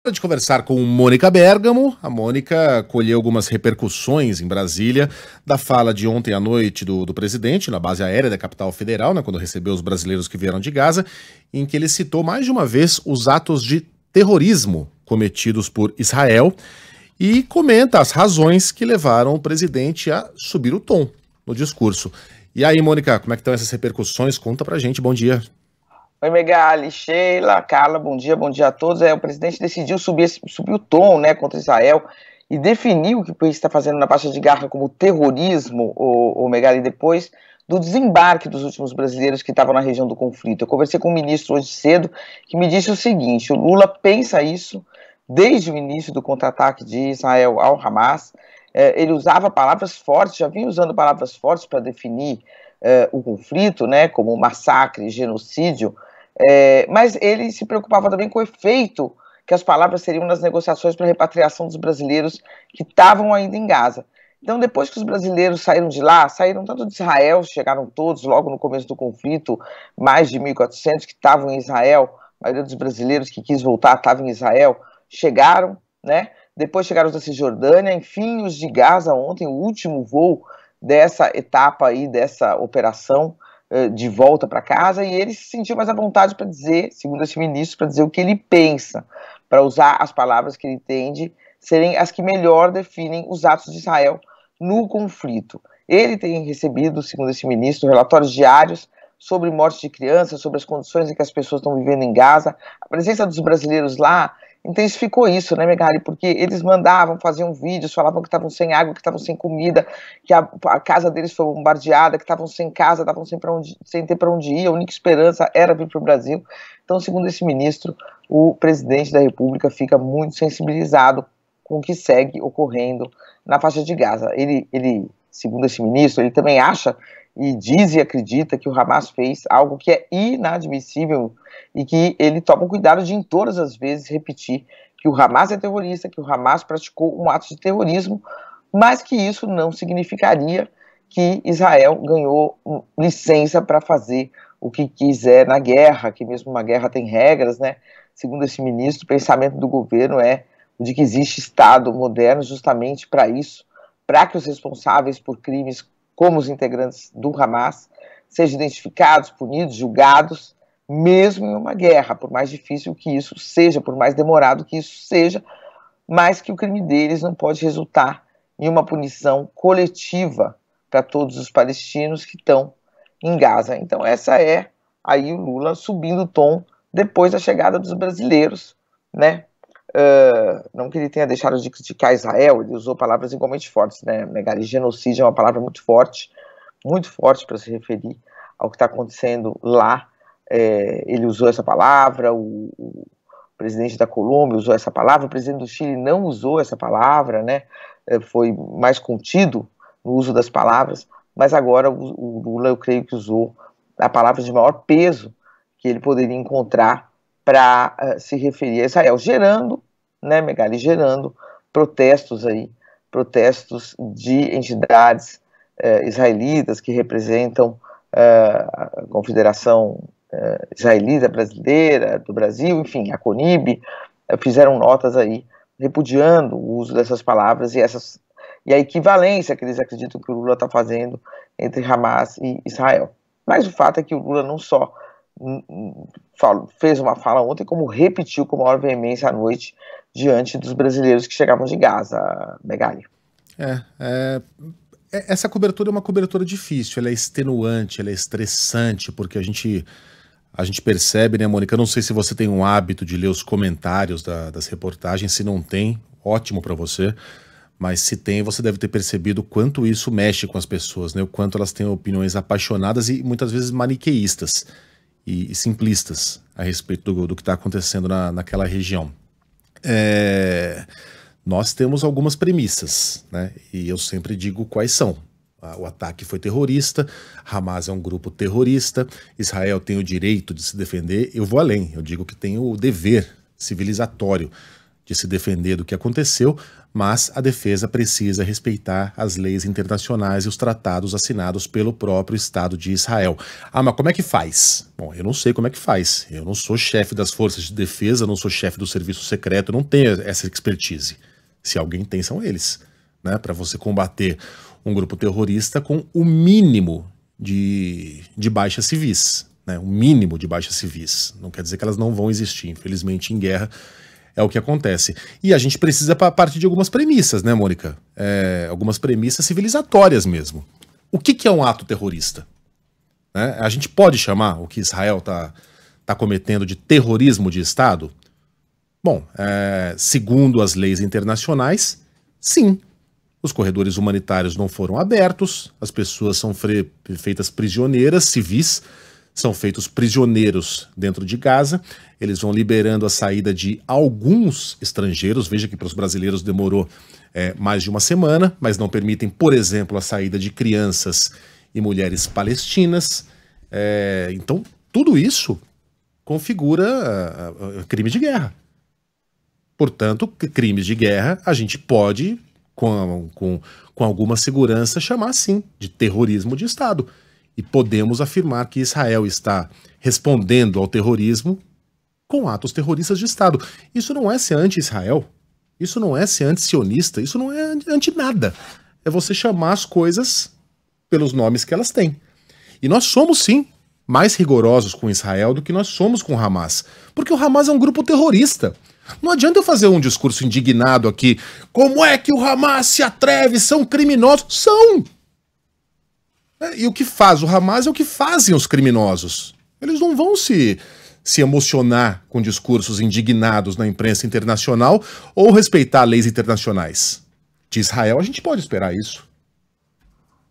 Hora de conversar com Mônica Bergamo. A Mônica colheu algumas repercussões em Brasília da fala de ontem à noite do presidente na base aérea da capital federal, né, quando recebeu os brasileiros que vieram de Gaza, em que ele citou mais de uma vez os atos de terrorismo cometidos por Israel e comenta as razões que levaram o presidente a subir o tom no discurso. E aí, Mônica, como é que estão essas repercussões? Conta pra gente, bom dia. Oi, Megali, Sheila, Carla, bom dia a todos. O presidente decidiu subir o tom, né, contra Israel e definiu o que o país está fazendo na faixa de Gaza como terrorismo, o Megali, depois do desembarque dos últimos brasileiros que estavam na região do conflito. Eu conversei com o ministro hoje cedo, que me disse o seguinte: o Lula pensa isso desde o início do contra-ataque de Israel ao Hamas. Ele usava palavras fortes, já vinha usando palavras fortes para definir o conflito, né, como massacre, genocídio, mas ele se preocupava também com o efeito que as palavras teriam nas negociações para a repatriação dos brasileiros que estavam ainda em Gaza. Então, depois que os brasileiros saíram de lá, saíram tanto de Israel, chegaram todos logo no começo do conflito, mais de 1.400 que estavam em Israel, a maioria dos brasileiros que quis voltar estavam em Israel, chegaram, né? Depois chegaram os da Cisjordânia, enfim, os de Gaza ontem, o último voo dessa etapa aí, dessa operação de volta para casa, e ele se sentiu mais à vontade para dizer, segundo esse ministro, para dizer o que ele pensa, para usar as palavras que ele entende serem as que melhor definem os atos de Israel no conflito. Ele tem recebido, segundo esse ministro, relatórios diários sobre morte de crianças, sobre as condições em que as pessoas estão vivendo em Gaza. A presença dos brasileiros lá intensificou isso, né, Megali? Porque eles mandavam, faziam vídeos, falavam que estavam sem água, que estavam sem comida, que a casa deles foi bombardeada, que estavam sem casa, estavam sem ter para onde ir, a única esperança era vir para o Brasil. Então, segundo esse ministro, o presidente da República fica muito sensibilizado com o que segue ocorrendo na faixa de Gaza. Ele, segundo esse ministro, ele também acha e diz e acredita que o Hamas fez algo que é inadmissível e que ele toma cuidado de, em todas as vezes, repetir que o Hamas é terrorista, que o Hamas praticou um ato de terrorismo, mas que isso não significaria que Israel ganhou licença para fazer o que quiser na guerra, que mesmo uma guerra tem regras, né? Segundo esse ministro, o pensamento do governo é o de que existe Estado moderno justamente para isso, para que os responsáveis por crimes como os integrantes do Hamas sejam identificados, punidos, julgados, mesmo em uma guerra, por mais difícil que isso seja, por mais demorado que isso seja, mas que o crime deles não pode resultar em uma punição coletiva para todos os palestinos que estão em Gaza. Então essa é aí o Lula subindo o tom depois da chegada dos brasileiros, né? Não que ele tenha deixado de criticar Israel, ele usou palavras igualmente fortes, né? Megali, genocídio é uma palavra muito forte para se referir ao que está acontecendo lá. Ele usou essa palavra, o presidente da Colômbia usou essa palavra, o presidente do Chile não usou essa palavra, né? Foi mais contido no uso das palavras, mas agora o Lula, eu creio que usou a palavra de maior peso que ele poderia encontrar para se referir a Israel, gerando, né, Megali, gerando protestos de entidades israelitas que representam a Confederação Israelita Brasileira do Brasil, enfim, a CONIB, fizeram notas aí repudiando o uso dessas palavras e a equivalência que eles acreditam que o Lula está fazendo entre Hamas e Israel. Mas o fato é que o Lula não só fez uma fala ontem, como repetiu com maior veemência à noite diante dos brasileiros que chegavam de Gaza, Megali. Essa cobertura é uma cobertura difícil, ela é extenuante, ela é estressante, porque a gente percebe, né, Mônica? Eu não sei se você tem um hábito de ler os comentários das reportagens, se não tem, ótimo para você, mas se tem, você deve ter percebido o quanto isso mexe com as pessoas, né? O quanto elas têm opiniões apaixonadas e muitas vezes maniqueístas e simplistas a respeito do que está acontecendo naquela região. Nós temos algumas premissas, né? E eu sempre digo quais são. O ataque foi terrorista, Hamas é um grupo terrorista, Israel tem o direito de se defender. Eu vou além, eu digo que tem o dever civilizatório de se defender do que aconteceu, mas a defesa precisa respeitar as leis internacionais e os tratados assinados pelo próprio Estado de Israel. Ah, mas como é que faz? Bom, eu não sei como é que faz. Eu não sou chefe das forças de defesa, não sou chefe do serviço secreto, não tenho essa expertise. Se alguém tem, são eles, né? Para você combater um grupo terrorista com o mínimo de baixas civis, né? O mínimo de baixas civis. Não quer dizer que elas não vão existir. Infelizmente, em guerra, é o que acontece. E a gente precisa partir de algumas premissas, né, Mônica? Algumas premissas civilizatórias mesmo. O que é um ato terrorista? Né? A gente pode chamar o que Israel está cometendo de terrorismo de Estado? Bom, segundo as leis internacionais, sim. Os corredores humanitários não foram abertos, as pessoas são feitas prisioneiras, civis, são feitos prisioneiros dentro de Gaza, eles vão liberando a saída de alguns estrangeiros, veja que para os brasileiros demorou mais de uma semana, mas não permitem, por exemplo, a saída de crianças e mulheres palestinas. Então, tudo isso configura crime de guerra. Portanto, crimes de guerra a gente pode, com alguma segurança, chamar sim de terrorismo de Estado. E podemos afirmar que Israel está respondendo ao terrorismo com atos terroristas de Estado. Isso não é ser anti-Israel, isso não é ser anti-sionista, isso não é anti-nada. É você chamar as coisas pelos nomes que elas têm. E nós somos, sim, mais rigorosos com Israel do que nós somos com o Hamas. Porque o Hamas é um grupo terrorista. Não adianta eu fazer um discurso indignado aqui. Como é que o Hamas se atreve? São criminosos. São! E o que faz o Hamas é o que fazem os criminosos. Eles não vão se emocionar com discursos indignados na imprensa internacional ou respeitar leis internacionais. De Israel a gente pode esperar isso.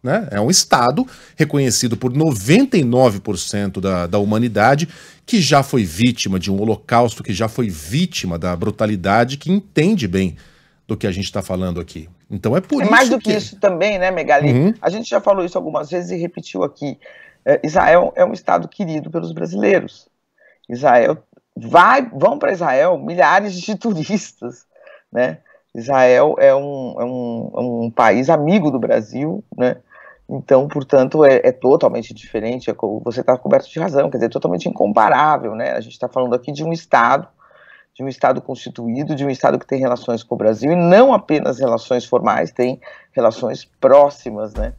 Né? É um Estado reconhecido por 99% da humanidade, que já foi vítima de um holocausto, que já foi vítima da brutalidade, que entende bem do que a gente está falando aqui. Então é por isso mais do que isso também, né, Megali? Uhum. A gente já falou isso algumas vezes e repetiu aqui. Israel é um Estado querido pelos brasileiros. Vão para Israel milhares de turistas, né? Israel é um país amigo do Brasil, né? Então, portanto, é totalmente diferente, você está coberto de razão, quer dizer, totalmente incomparável, né? A gente está falando aqui de um Estado constituído, de um Estado que tem relações com o Brasil, e não apenas relações formais, tem relações próximas, né?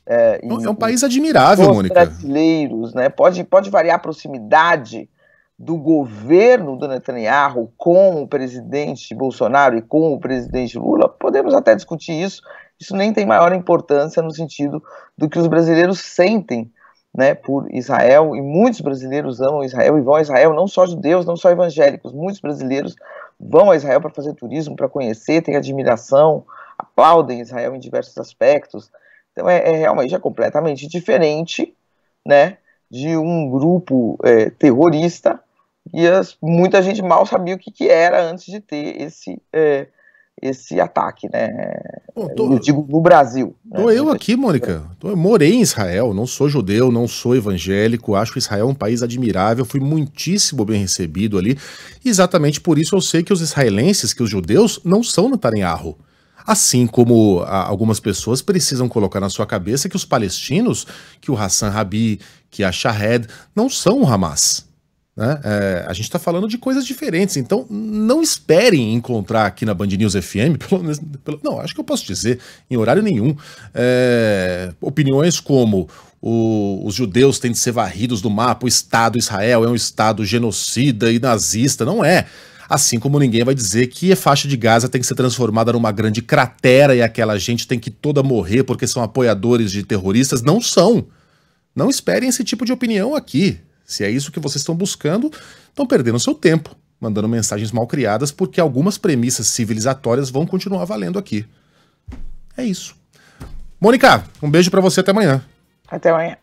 É um país admirável, Mônica. Brasileiros, né? Pode variar a proximidade do governo do Netanyahu com o presidente Bolsonaro e com o presidente Lula, podemos até discutir isso. Isso nem tem maior importância no sentido do que os brasileiros sentem, né, por Israel, e muitos brasileiros amam Israel e vão a Israel, não só judeus, não só evangélicos, muitos brasileiros vão a Israel para fazer turismo, para conhecer, têm admiração, aplaudem Israel em diversos aspectos. Então realmente completamente diferente, né, de um grupo terrorista, e muita gente mal sabia o que era antes de ter esse ataque, né? Eu digo no Brasil. Tô eu aqui, Mônica. Eu morei em Israel, não sou judeu, não sou evangélico, acho Israel um país admirável, fui muitíssimo bem recebido ali. E exatamente por isso eu sei que os israelenses, que os judeus, não são Netanyahu. Assim como algumas pessoas precisam colocar na sua cabeça que os palestinos, que o Hassan Rabi, que a Shahed, não são o Hamas. Né? A gente está falando de coisas diferentes, então não esperem encontrar aqui na Band News FM, não, acho que eu posso dizer, em horário nenhum, opiniões como os judeus têm de ser varridos do mapa, o Estado Israel é um Estado genocida e nazista, não é. Assim como ninguém vai dizer que a faixa de Gaza tem que ser transformada numa grande cratera e aquela gente tem que toda morrer porque são apoiadores de terroristas, não são. Não esperem esse tipo de opinião aqui. Se é isso que vocês estão buscando, estão perdendo seu tempo, mandando mensagens mal criadas, porque algumas premissas civilizatórias vão continuar valendo aqui. É isso. Mônica, um beijo pra você, até amanhã. Até amanhã.